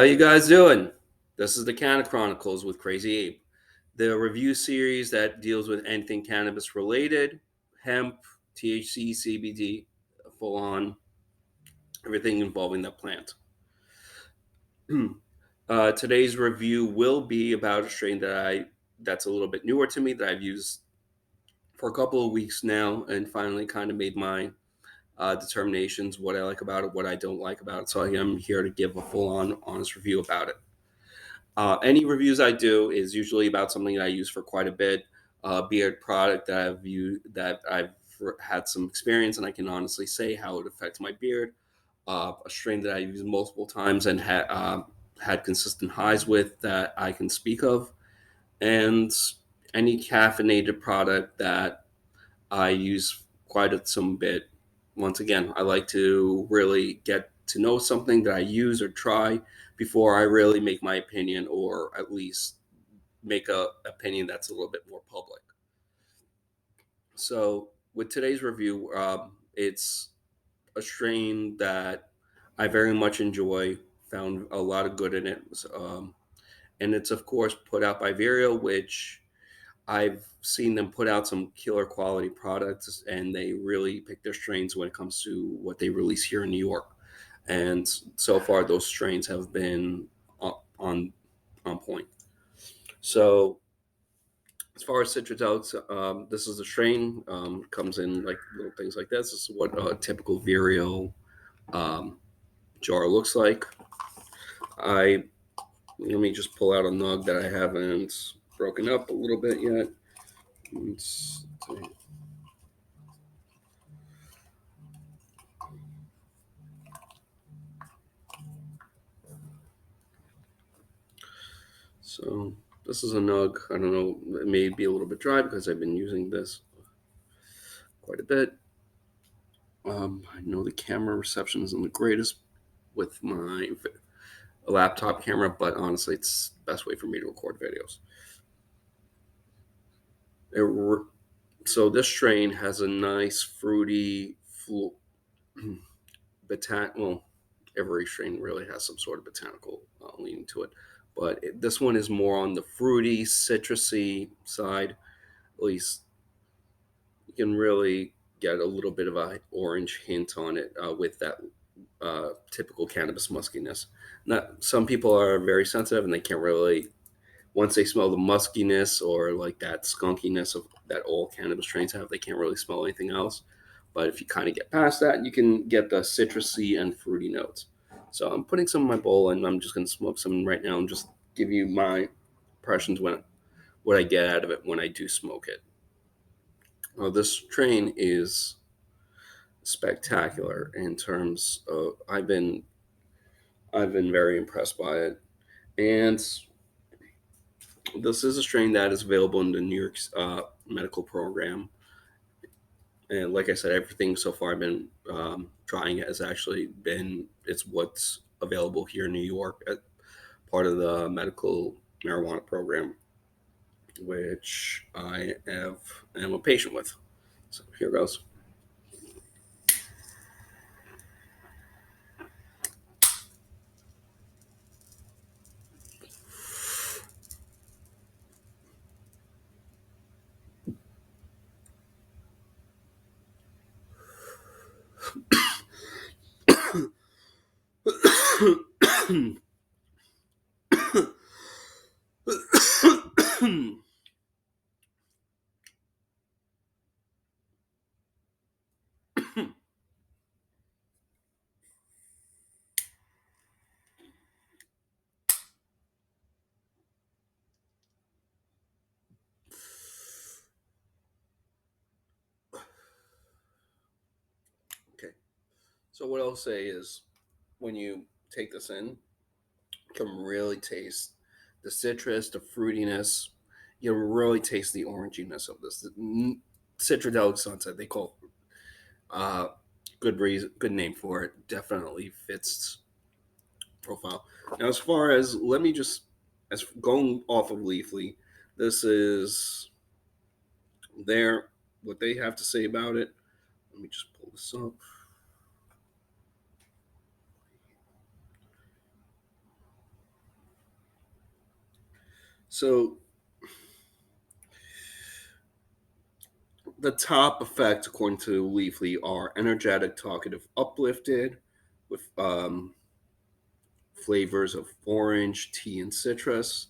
you guys doing? This is the Canna Chronicles with Crazy Ape, the review series that deals with anything cannabis related, hemp, THC, CBD, full on, everything involving that plant. Today's review will be about a strain that's a little bit newer to me that I've used for a couple of weeks now and finally kind of made my determinations, what I like about it, what I don't like about it. So I am here to give a full on honest review about it. Any reviews I do is usually about something that I use for quite a bit, beard product that I've had some experience, and I can honestly say how it affects my beard. A strain that I use multiple times and had consistent highs with that I can speak of, and any caffeinated product that I use some bit. Once again, I like to really get to know something that I use or try before I really make my opinion, or at least make a opinion that's a little bit more public. So with today's review, it's a strain that I very much enjoy. Found a lot of good in it, and it's of course put out by Vireo, which I've seen them put out some killer quality products, and they really pick their strains when it comes to what they release here in New York. And so far, those strains have been on point. So, as far as Citradelic, this is a strain. Comes in like little things like this. This is what a typical Vireo um, jar looks like. I Let me just pull out a nug that I haven't broken up a little bit yet. Let's see. So this is a nug. I don't know. It may be a little bit dry because I've been using this quite a bit. I know the camera reception isn't the greatest with my laptop camera, but honestly, it's the best way for me to record videos. So this strain has a nice fruity, well, every strain really has some sort of botanical leaning to it, but this one is more on the fruity, citrusy side. At least you can really get a little bit of a orange hint on it with that typical cannabis muskiness. Not some people are very sensitive and they can't really, once they smell the muskiness or like that skunkiness of that all cannabis strains have, they can't really smell anything else. But if you kind of get past that, you can get the citrusy and fruity notes. So I'm putting some in my bowl, and I'm just going to smoke some right now and just give you my impressions what I get out of it when I do smoke it. This strain is spectacular in terms of I've been very impressed by it, and this is a strain that is available in the New York medical program. And like I said, everything so far I've been trying has actually been it's what's available here in New York as part of the medical marijuana program, which am a patient with. So here goes. Okay. So what I'll say is, when you take this in, you can really taste the citrus, the fruitiness. You really taste the oranginess of this. Citradelic Sunset, they call it. Good reason, good name for it. Definitely fits profile. Now, as far as let me just as going off of Leafly, this is their what they have to say about it. Let me just pull this up. So the top effects, according to Leafly, are energetic, talkative, uplifted, with flavors of orange, tea, and citrus.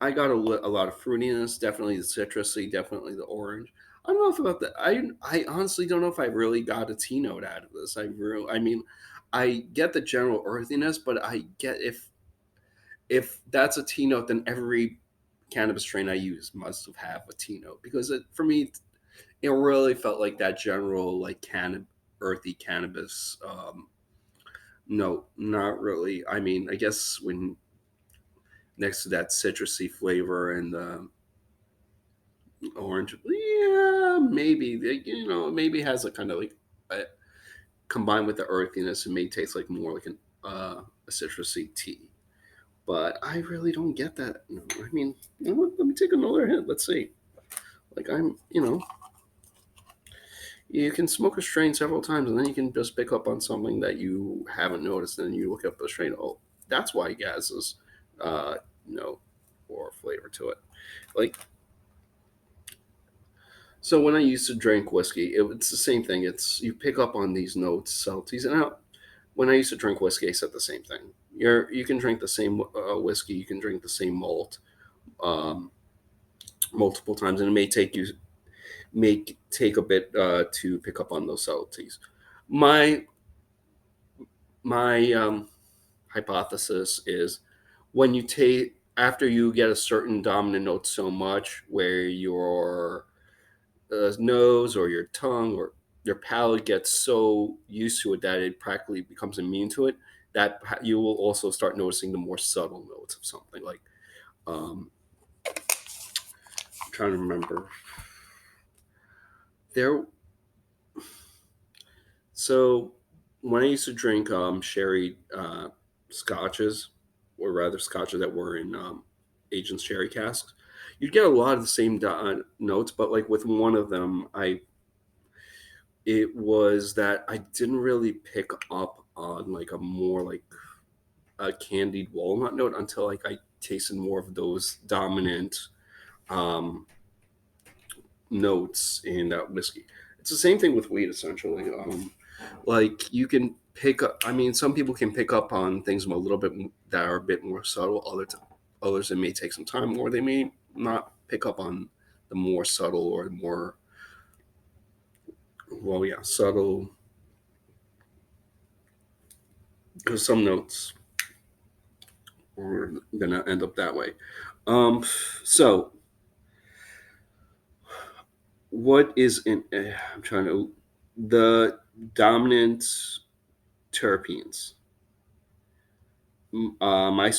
I got a lot of fruitiness, definitely the citrusy, definitely the orange. I don't know if about that. I honestly don't know if I really got a tea note out of this. I mean, I get the general earthiness, but I get if that's a tea note, then every cannabis strain I use must have a tea note because for me, it really felt like that general like earthy cannabis note. Not really. I mean, I guess when next to that citrusy flavor and the orange, yeah, maybe maybe has a kind of like a, combined with the earthiness, it may taste like more like a citrusy tea. But I really don't get that. No, I mean, you know what? Let me take another hit. Let's see. Like you can smoke a strain several times, and then you can just pick up on something that you haven't noticed, and then you look up the strain. Oh, that's why it has this note or flavor to it. Like so, when I used to drink whiskey, it's the same thing. It's you pick up on these notes, subtleties, and when I used to drink whiskey, I said the same thing. You can drink the same whiskey, you can drink the same malt um, multiple times, and it may take a bit to pick up on those subtleties. My my hypothesis is when you take after you get a certain dominant note so much, where your nose or your tongue or your palate gets so used to it that it practically becomes immune to it, that you will also start noticing the more subtle notes of something like I'm trying to remember there. So when I used to drink sherry scotches, or rather scotches that were in aged sherry casks, you'd get a lot of the same notes, but like with one of them, it was that I didn't really pick up on like a more like a candied walnut note until like I tasted more of those dominant um, notes in that whiskey. It's the same thing with weed, essentially. Like you can pick up. I mean, some people can pick up on things a little bit that are a bit more subtle. Others, it may take some time, or they may not pick up on the more subtle or more well, yeah, subtle. Because some notes are gonna end up that way. Um, so what is in? I'm trying to the dominant terpenes. My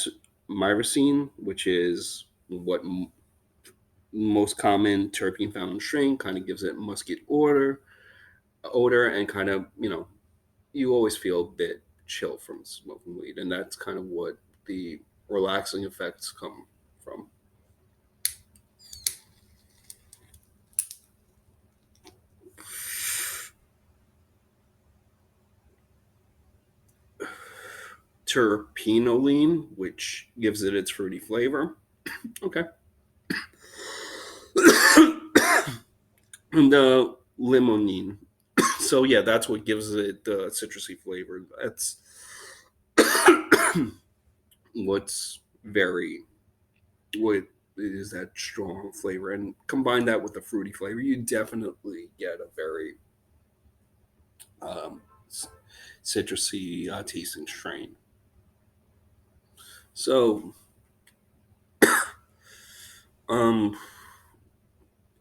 myrcene, which is what most common terpene found in strain, kind of gives it musky odor, and kind of you always feel a bit chill from smoking weed, and that's kind of what the relaxing effects come from. Terpenoline, which gives it its fruity flavor. Okay. And the limonene. So yeah, that's what gives it the citrusy flavor. That's what's very what is that strong flavor, and combine that with the fruity flavor, you definitely get a very um, citrusy tasting strain. So um,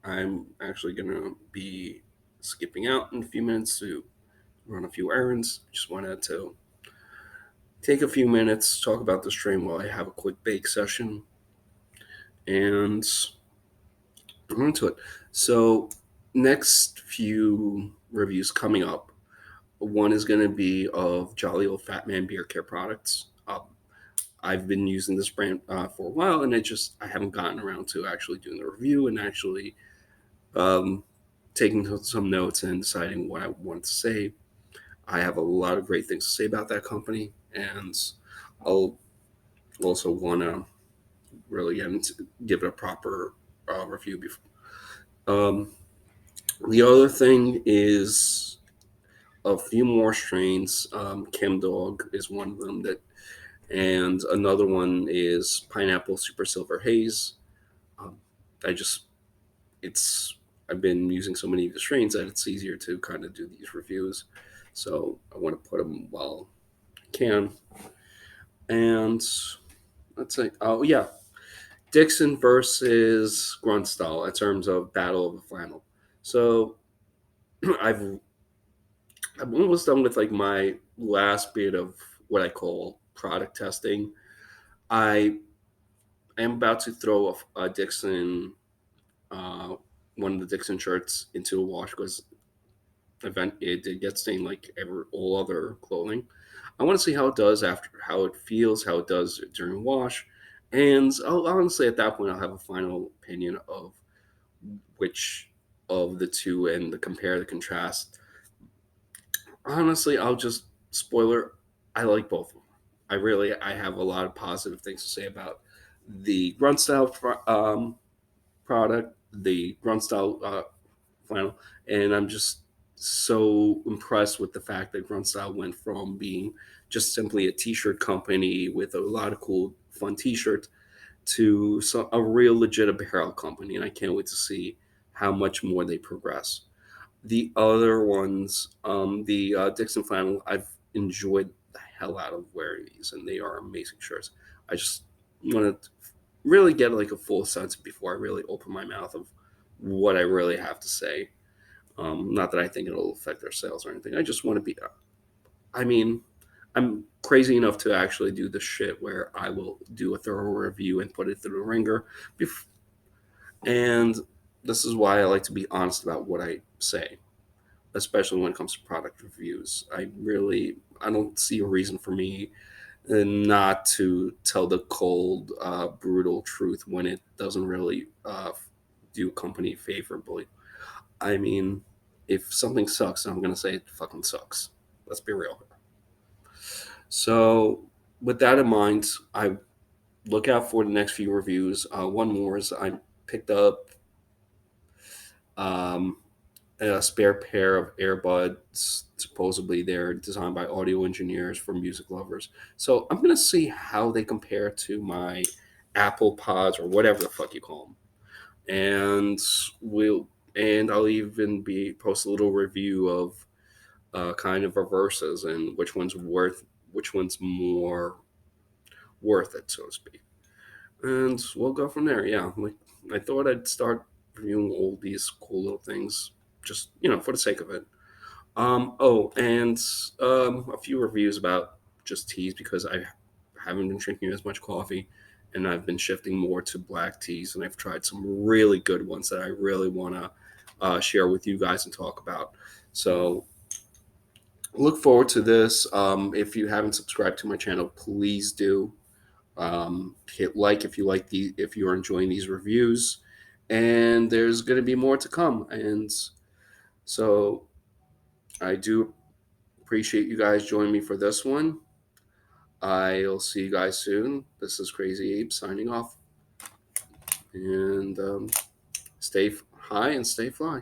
I'm actually gonna be skipping out in a few minutes to run a few errands. Just wanted to take a few minutes, talk about the strain while I have a quick bake session, and I'm into it. So, next few reviews coming up. One is going to be of Jolly Old Fat Man Beer Care products. I've been using this brand for a while, and I haven't gotten around to actually doing the review and actually um, taking some notes and deciding what I want to say. I have a lot of great things to say about that company, and I'll also want to really getting to give it a proper review before. Um, the other thing is a few more strains. Chem Dog is one of them that, and another one is Pineapple Super Silver Haze. Um, I just it's I've been using so many of the strains that it's easier to kind of do these reviews. So I want to put them while I can. And let's say, oh yeah, Dixon versus Grunstall in terms of Battle of the Flannel. So I've I'm almost done with like my last bit of what I call product testing. I am about to throw a Dixon, uh, one of the Dixon shirts into a wash because event it did get stained like all other clothing. I want to see how it does after, how it feels, how it does during wash, and honestly at that point I'll have a final opinion of which of the two and the compare the contrast. Honestly, I'll just spoiler. I like both of them. I have a lot of positive things to say about the grunt style product, the grunt style flannel, and I'm just so impressed with the fact that grunt style went from being just simply a t-shirt company with a lot of cool, fun t-shirts to a real legit apparel company, and I can't wait to see how much more they progress. The other ones, the Dixon flannel, I've enjoyed the hell out of wearing these, and they are amazing shirts. I just want to really get like a full sense before I really open my mouth of what I really have to say. Not that I think it'll affect their sales or anything. I just want to be. I mean, I'm crazy enough to actually do the shit where I will do a thorough review and put it through the ringer. And this is why I like to be honest about what I say, especially when it comes to product reviews. I don't see a reason for me not to tell the cold, brutal truth when it doesn't really do company favorably. I mean, if something sucks, I'm gonna say it fucking sucks. Let's be real. So, with that in mind, I look out for the next few reviews. One more is I picked up um, a spare pair of earbuds. Supposedly, they're designed by audio engineers for music lovers. So I'm gonna see how they compare to my Apple Pods or whatever the fuck you call them, and we'll and I'll even be post a little review of kind of a versus and which one's more worth it, so to speak. And we'll go from there. Yeah, like I thought I'd start reviewing all these cool little things, just for the sake of it. Oh, and a few reviews about just teas because I haven't been drinking as much coffee, and I've been shifting more to black teas, and I've tried some really good ones that I really want to share with you guys and talk about. So look forward to this. If you haven't subscribed to my channel, please do. Hit like if you're enjoying these reviews, and there's going to be more to come. And so I do appreciate you guys joining me for this one. I'll see you guys soon. This is Crazy Abe signing off, and stay high and stay fly.